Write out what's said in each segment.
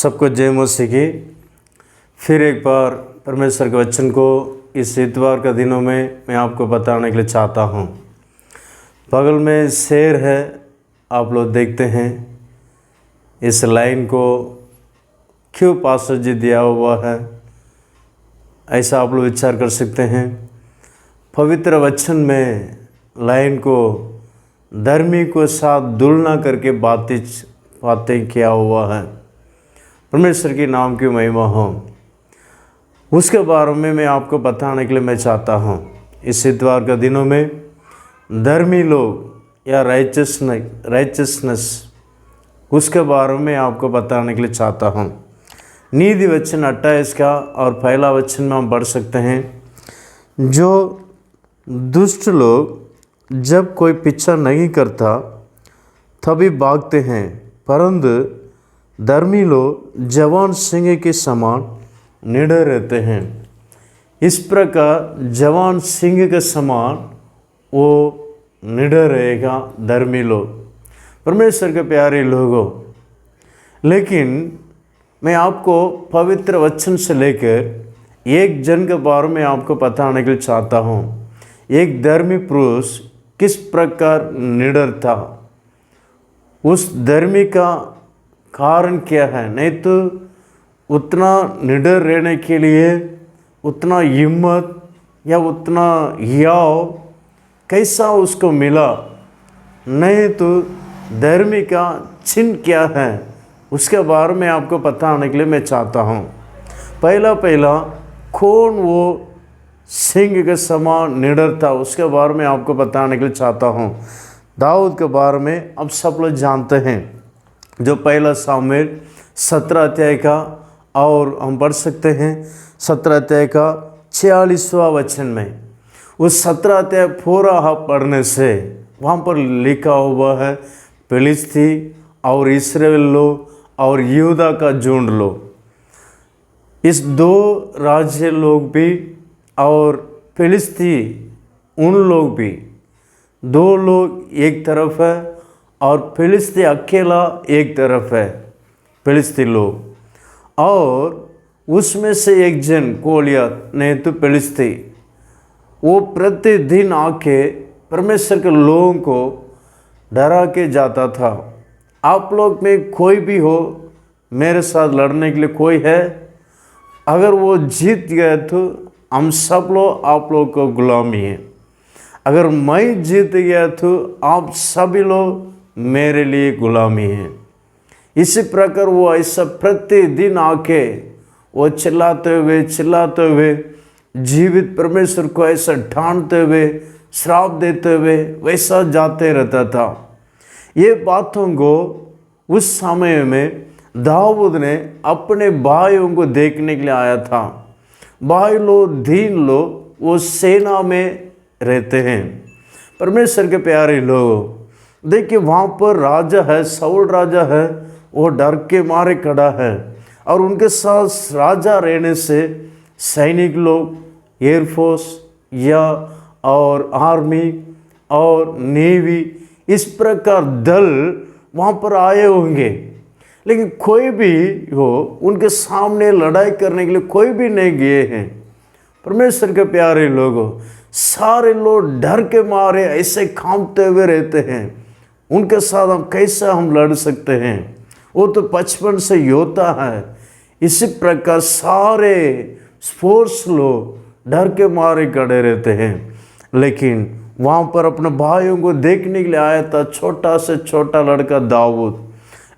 सबको जय मसीह की। फिर एक बार परमेश्वर के वचन को इस इतवार का दिनों में मैं आपको बताने के लिए चाहता हूँ। बगल में शेर है, आप लोग देखते हैं। इस लाइन को क्यों पास्टर जी दिया हुआ है, ऐसा आप लोग विचार कर सकते हैं। पवित्र वचन में लाइन को धर्मी को साथ तुलना करके बातें किया हुआ है। परमेश्वर के नाम की महिमा हो। उसके बारे में मैं आपको बताने के लिए मैं चाहता हूँ। इस इतवार के दिनों में धर्मी लोग या राइचसनेस उसके बारे में आपको बताने के लिए चाहता हूँ। नीति वचन 28 का और पहला वचन में हम पढ़ सकते हैं, जो दुष्ट लोग जब कोई पीछा नहीं करता तभी भागते हैं, परंतु धर्मी लोग जवान सिंह के समान निडर रहते हैं। इस प्रकार जवान सिंह के समान वो निडर रहेगा धर्मी लोग, परमेश्वर के प्यारे लोगों। लेकिन मैं आपको पवित्र वचन से लेकर एक जन के बारे में आपको बताने के लिए चाहता हूँ। एक धर्मी पुरुष किस प्रकार निडर था, उस धर्मी का कारण क्या है। नहीं तो उतना निडर रहने के लिए उतना हिम्मत या उतना हियाव कैसा उसको मिला। नहीं तो धर्मी का चिन्ह क्या है, उसके बारे में आपको बताने के लिए मैं चाहता हूँ। पहला कौन वो सिंह के समान निडर था, उसके बारे में आपको बताने के लिए चाहता हूँ। दाऊद के बारे में अब सब लोग जानते हैं, जो पहला सामुएल 17 अध्याय का और हम पढ़ सकते हैं 17 अध्याय का 46वां वचन में। उस 17 अध्याय पूरा पढ़ने से वहाँ पर लिखा हुआ है, फिलिस्ती और इस्राएल लोग और यहूदा का झुंड लोग, इस दो राज्य लोग भी और फिलिस्ती उन लोग भी, दो लोग एक तरफ है और फिलिस्ती अकेला एक तरफ है, फिलिस्ती लोग। और उसमें से एक जन गोलियत ने तो फिलिस्ती, वो प्रतिदिन आके परमेश्वर के लोगों को डरा के जाता था। आप लोग में कोई भी हो, मेरे साथ लड़ने के लिए कोई है, अगर वो जीत गए तो हम सब लोग आप लोग को गुलामी है। अगर मैं जीत गया तो आप सभी लोग मेरे लिए गुलामी है। इसी प्रकार वो ऐसा प्रतिदिन आके वो चिल्लाते हुए जीवित परमेश्वर को ऐसा ढांढते हुए श्राप देते हुए वैसा जाते रहता था। ये बातों को उस समय में दाऊद ने अपने भाइयों को देखने के लिए आया था। भाई लोग, दीन लोग, वो सेना में रहते हैं। परमेश्वर के प्यारे लोग, देखिए वहाँ पर राजा है, साउल राजा है, वो डर के मारे खड़ा है। और उनके साथ राजा रहने से सैनिक लोग, एयरफोर्स या और आर्मी और नेवी, इस प्रकार दल वहाँ पर आए होंगे। लेकिन कोई भी हो, उनके सामने लड़ाई करने के लिए कोई भी नहीं गए हैं। परमेश्वर के प्यारे लोगों, सारे लोग डर के मारे ऐसे कांपते हुए रहते हैं। उनके साथ हम कैसे लड़ सकते हैं, वो तो बचपन से योद्धा है। इसी प्रकार सारे स्पोर्ट्स लोग डर के मारे खड़े रहते हैं। लेकिन वहाँ पर अपने भाइयों को देखने के लिए आया था छोटा से छोटा लड़का दाऊद।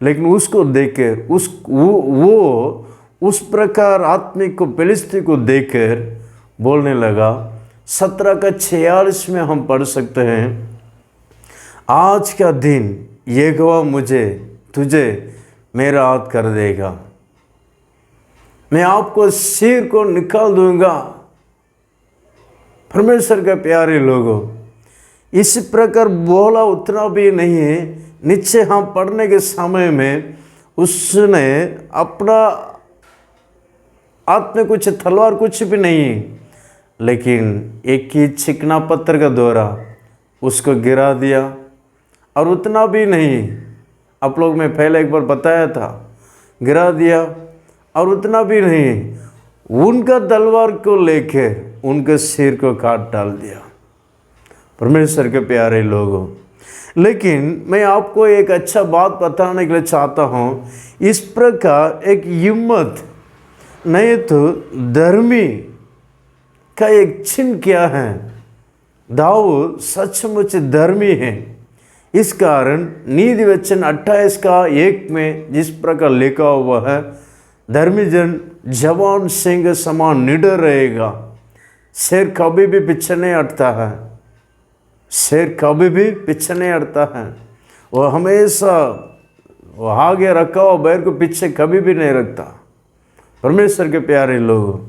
लेकिन उसको देखकर वो उस प्रकार आत्मिक को, फिलिस्ती को देखकर बोलने लगा। 17 का 46 में हम पढ़ सकते हैं, आज का दिन यहोवा तुझे मेरा हाथ कर देगा, मैं आपको सिर को निकाल दूंगा। परमेश्वर के प्यारे लोगों, इस प्रकार बोला उतना भी नहीं है। नीचे हम पढ़ने के समय में उसने अपना हाथ में कुछ तलवार कुछ भी नहीं, लेकिन एक ही चिकना पत्थर का द्वारा उसको गिरा दिया। और उतना भी नहीं, आप लोग मैं पहले एक बार बताया था, गिरा दिया। और उतना भी नहीं, उनका तलवार को लेकर उनके सिर को काट डाल दिया। परमेश्वर के प्यारे लोगों, लेकिन मैं आपको एक अच्छा बात बताने के लिए चाहता हूँ। इस प्रकार एक हिम्मत नहीं तो धर्मी का एक चिन्ह क्या है? दाऊद सचमुच धर्मी है। इस कारण नीति वचन 28 का 1 में जिस प्रकार लिखा हुआ है, धर्मी जन जवान सिंह समान निडर रहेगा। शेर कभी भी पीछे नहीं हटता है, शेर कभी भी पीछे नहीं हटता है। वो हमेशा वो आगे रखा हुआ बैर को पीछे कभी भी नहीं रखता। परमेश्वर के प्यारे लोगों,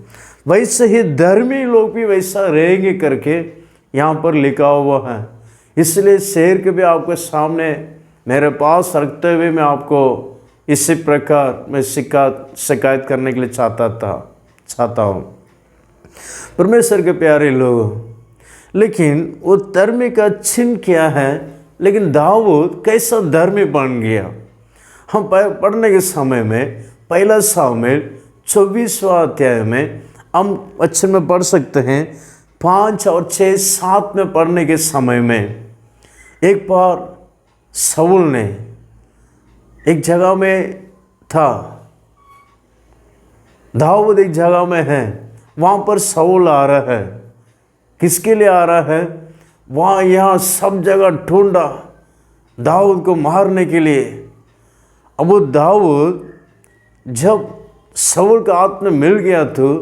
वैसे ही धर्मी लोग भी वैसा रहेंगे करके यहाँ पर लिखा हुआ है। इसलिए शेर के भी आपके सामने मेरे पास रखते हुए मैं आपको इसी प्रकार मैं शिकायत करने के लिए चाहता हूँ। परमेश्वर के प्यारे लोगों, लेकिन वो धर्मी का चिन्ह क्या है? लेकिन दाऊद कैसा धर्मी बन गया? हम पढ़ने के समय में 1 शामुएल 24वां अध्याय में हम वचन में पढ़ सकते हैं। 5 और 6, 7 में पढ़ने के समय में एक बार शाऊल ने एक जगह में था, दाऊद एक जगह में है, वहाँ पर शाऊल आ रहा है। किसके लिए आ रहा है? वहाँ यहाँ सब जगह ढूंढा दाऊद को मारने के लिए। अब वो दाऊद जब शाऊल का हाथ में मिल गया तो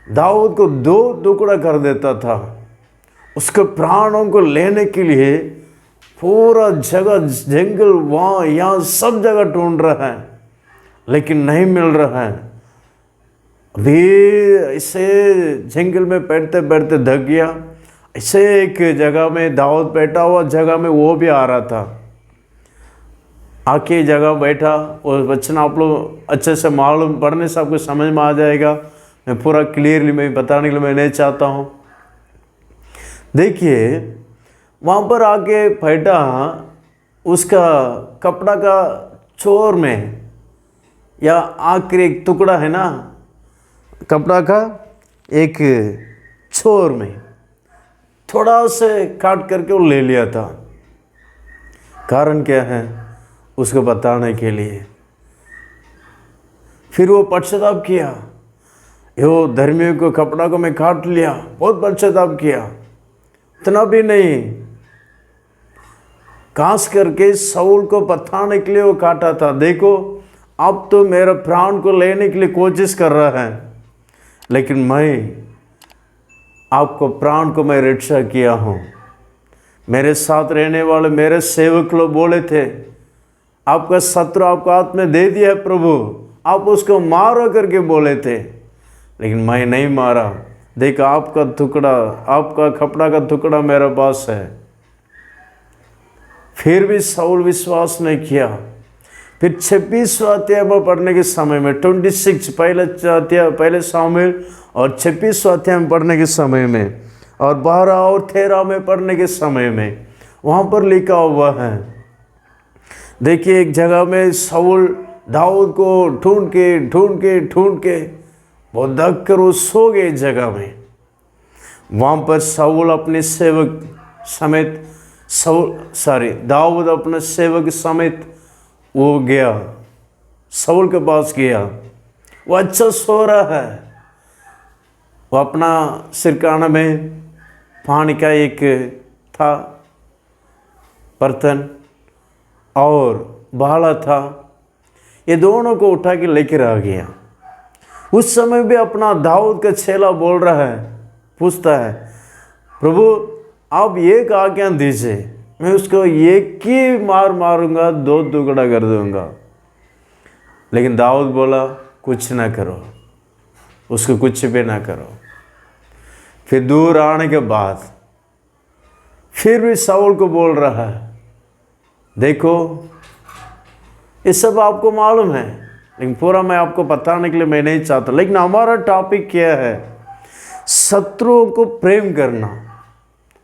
दाऊद को 2 टुकड़ा कर देता था। उसके प्राणों को लेने के लिए पूरा जगह जंगल वहाँ यहाँ सब जगह ढूंढ रहा है, लेकिन नहीं मिल रहा है। अभी ऐसे जंगल में बैठते बैठते थक गया। ऐसे एक जगह में दाऊद बैठा हुआ जगह में वो भी आ रहा था। आके जगह बैठा, और वचन आप लोग अच्छे से मालूम, पढ़ने से आपको समझ में आ जाएगा। मैं पूरा क्लियरली मैं बताने के लिए मैं नहीं चाहता हूँ। देखिए, वहाँ पर आके बैठा, उसका कपड़ा का चोर में या आखिरी एक टुकड़ा है ना, कपड़ा का एक छोर में थोड़ा से काट करके वो ले लिया था। कारण क्या है? उसको बताने के लिए। फिर वो पश्चाताप किया, यो धर्मियों को कपड़ा को मैं काट लिया, बहुत पश्चाताप किया। इतना भी नहीं, खास करके शाऊल को बताने के लिए वो काटा था। देखो, अब तो मेरा प्राण को लेने के लिए कोशिश कर रहा है, लेकिन मैं आपको प्राण को मैं रक्षा किया हूँ। मेरे साथ रहने वाले मेरे सेवक लोग बोले थे, आपका शत्रु आपको हाथ में दे दिया है प्रभु, आप उसको मारो करके बोले थे, लेकिन मैं नहीं मारा। देखा, आपका टुकड़ा, आपका कपड़ा का टुकड़ा मेरे पास है। फिर भी शाऊल विश्वास नहीं किया। फिर 26वां अध्याय में पढ़ने के समय में 26 पहले शामुएल और 26वां अध्याय में पढ़ने के समय में और 12 और 13 में पढ़ने के समय में वहाँ पर लिखा हुआ है। देखिए, एक जगह में शाऊल दाऊद को ढूंढ के बहुत थक कर वो सो गए जगह में। वहाँ पर शाऊल अपने सेवक समेत दाऊद अपने सेवक समेत वो गया, शाऊल के पास गया। वो अच्छा सो रहा है। वो अपना सिरकाना में पानी का एक था बर्तन और बाला था, ये दोनों को उठा के लेकर आ गया। उस समय भी अपना दाऊद का चेला बोल रहा है, पूछता है, प्रभु आप एक आज्ञा दीजिए, मैं उसको एक ही मारूंगा, 2 टुकड़ा कर दूंगा। लेकिन दाऊद बोला, कुछ ना करो, उसको कुछ भी ना करो। फिर दूर आने के बाद फिर भी शाऊल को बोल रहा है, देखो ये सब आपको मालूम है, लेकिन पूरा मैं आपको बताने के लिए मैं नहीं चाहता। लेकिन हमारा टॉपिक क्या है? शत्रुओं को प्रेम करना।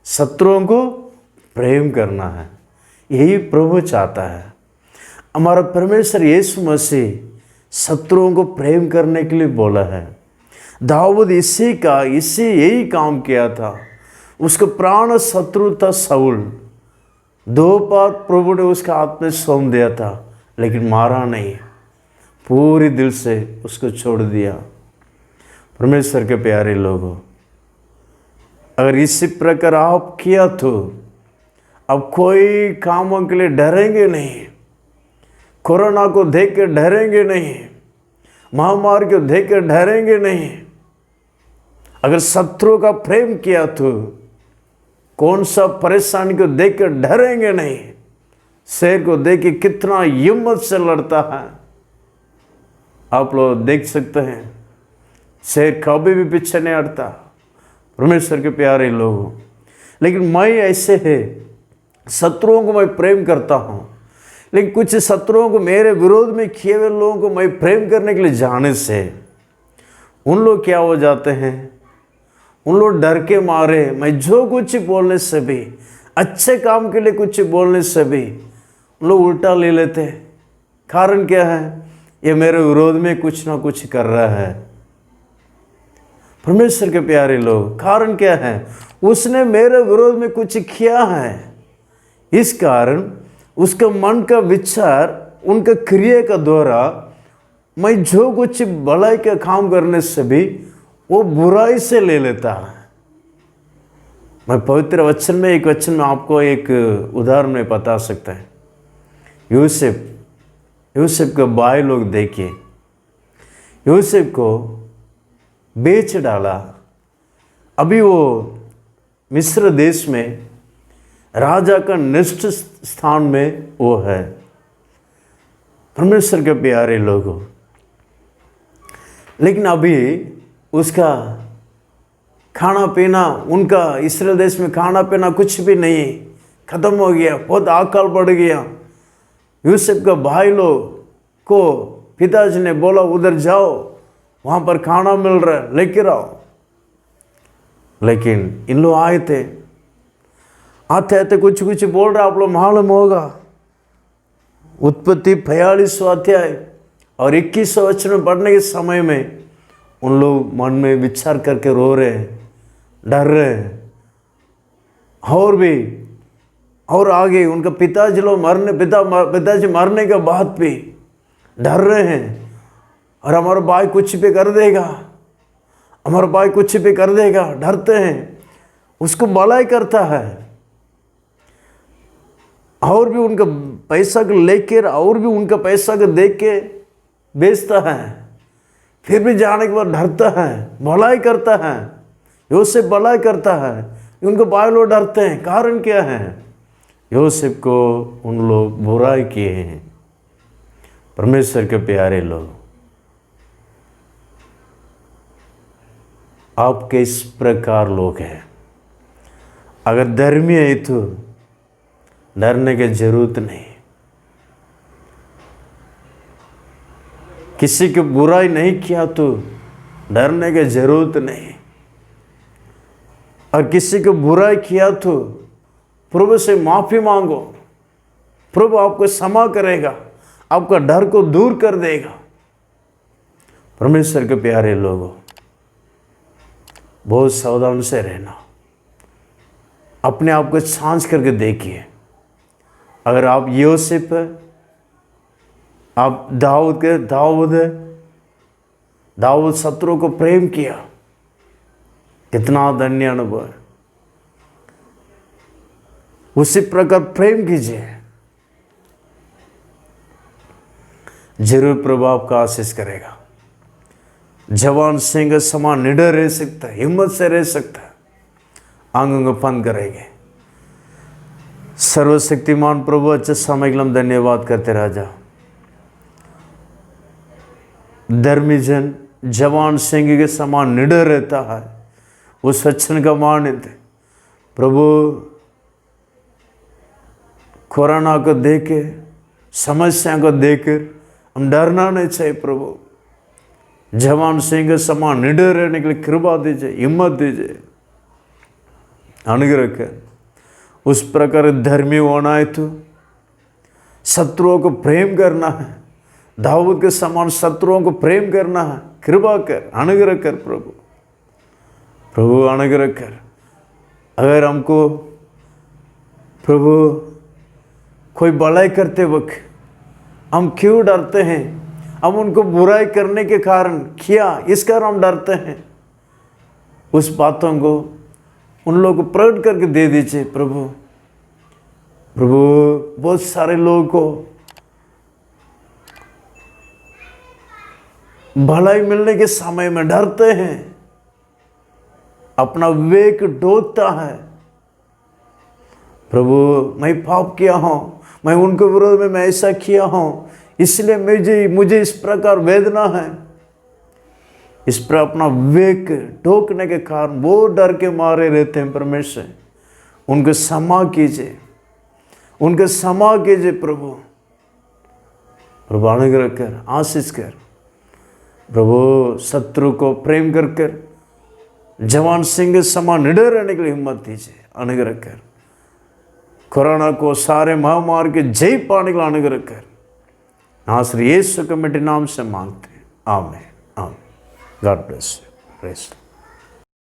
शत्रुओं को प्रेम करना है, यही प्रभु चाहता है। हमारा परमेश्वर यीशु मसीह शत्रुओं को प्रेम करने के लिए बोला है। दाऊद यही काम किया था। उसका प्राण शत्रु था शाऊल। 2 बार प्रभु ने उसका हाथ में सौंप दिया था, लेकिन मारा नहीं, पूरी दिल से उसको छोड़ दिया। परमेश्वर के प्यारे लोगों, अगर इसी प्रकार आप किया तो अब कोई कामों के लिए डरेंगे नहीं, कोरोना को देख के डरेंगे नहीं, महामारी को देख के डरेंगे नहीं। अगर शत्रु का प्रेम किया तो कौन सा परेशानी को देख के डरेंगे नहीं। शेर को देख के कितना हिम्मत से लड़ता है, आप लोग देख सकते हैं। शेर कभी भी पीछे नहीं हटता। परमेश्वर के प्यारे लोगों, लेकिन मैं ऐसे है, शत्रुओं को मैं प्रेम करता हूँ, लेकिन कुछ शत्रुओं को, मेरे विरोध में किए हुए लोगों को मैं प्रेम करने के लिए जाने से उन लोग क्या हो जाते हैं, उन लोग डर के मारे मैं जो कुछ बोलने से भी, अच्छे काम के लिए कुछ बोलने से भी उन लोग उल्टा ले लेते हैं। कारण क्या है? ये मेरे विरोध में कुछ ना कुछ कर रहा है। परमेश्वर के प्यारे लोग, कारण क्या है? उसने मेरे विरोध में कुछ किया है। इस कारण उसका मन का विचार, उनका क्रिया का द्वारा मैं जो कुछ भलाई का काम करने से भी वो बुराई से ले लेता है। मैं पवित्र वचन में एक वचन में आपको एक उदाहरण में बता सकता है। यूसुफ के भाई लोग देखिए, यूसुफ को बेच डाला। अभी वो मिस्र देश में राजा का निष्ठ स्थान में वो है। परमेश्वर के प्यारे लोगों, लेकिन अभी उसका खाना पीना, उनका इस्राएल देश में खाना पीना कुछ भी नहीं, खत्म हो गया, बहुत अकाल बढ़ गया। यूसुफ का भाई लोग को पिताजी ने बोला उधर जाओ, वहाँ पर खाना मिल रहा है, लेकर आओ। लेकिन इन लोग आए थे, आते आते कुछ कुछ बोल रहे, आप लोग मालूम होगा। उत्पत्ति 45 अध्याय और 21 वचन में पढ़ने के समय में उन लोग मन में विचार करके रो रहे हैं, डर रहे हैं। और आगे उनका पिताजी मरने के बाद भी डर रहे हैं, और हमारा भाई कुछ भी कर देगा, हमारा भाई कुछ भी कर देगा, डरते हैं। उसको भलाई करता है, और भी उनका पैसा को लेकर, और भी उनका पैसा को देख के बेचता है, फिर भी जाने के बाद डरता है, भलाई करता है। यूसुफ भलाई करता है, उनको भाई लोग डरते हैं। कारण क्या है? यूसुफ को उन लोग बुराई किए हैं। परमेश्वर के प्यारे लोग, आप किस प्रकार लोग हैं? अगर धर्मी है तो डरने की जरूरत नहीं। किसी की बुराई नहीं किया तो डरने की जरूरत नहीं। और किसी को बुराई किया तो प्रभु से माफ़ी मांगो, प्रभु आपको क्षमा करेगा, आपका डर को दूर कर देगा। परमेश्वर के प्यारे लोगों, बहुत सावधान से रहना। अपने आप को जांच करके देखिए। अगर आप यूसुफ है, आप दाऊद शत्रु को प्रेम किया, कितना धन्य अनुभव है। उसी प्रकार प्रेम कीजिए, जरूर प्रभु आपका आशीष करेगा। जवान सिंह समान निडर रह सकता है, हिम्मत से रह सकता है, आंगों को बंद करेंगे। सर्वशक्तिमान प्रभु, अच्छे समय के लिए हम धन्यवाद करते राजा। धर्मी जन जवान सिंह के समान निडर रहता है, उस वचन का मानित है प्रभु। कोरोना को देख के, समस्या को देखकर हम डरना नहीं चाहिए प्रभु। जवान सिंह के समान निडर रहने के लिए कृपा दीजिए, हिम्मत दीजिए, अनुग्रह कर। उस प्रकार धर्मी होना है तो शत्रुओं को प्रेम करना है, दाऊद के समान शत्रुओं को प्रेम करना है। कृपा कर, अनुग्रह कर प्रभु, प्रभु अनुग्रह कर। अगर हमको प्रभु कोई भलाई करते वक्त हम क्यों डरते हैं, हम उनको बुराई करने के कारण किया, इस कारण हम डरते हैं, उस बातों को उन लोगों को प्रकट करके दे दीजिए प्रभु। प्रभु बहुत सारे लोगों को भलाई मिलने के समय में डरते हैं, अपना विवेक डोलता है। प्रभु मैं पाप किया हूँ, मैं उनके विरोध में मैं ऐसा किया हूँ, इसलिए मुझे इस प्रकार वेदना है। इस पर अपना विवेक टोकने के कारण वो डर के मारे रहते हैं। परमेश्वर उनको क्षमा कीजिए, उनके क्षमा कीजिए प्रभु। प्रभु अनुग्रह कर, आशीष कर प्रभु। शत्रु को प्रेम कर कर जवान सिंह के समान निडर रहने के लिए हिम्मत दीजिए, अनुग्रह कर। कोरोना को सारे महामारी के जय पाने के लिए अनुग्रह कर। नासरी यीशु के मिट्टी नाम से मांगते हैं, आमीन आमीन। God bless you.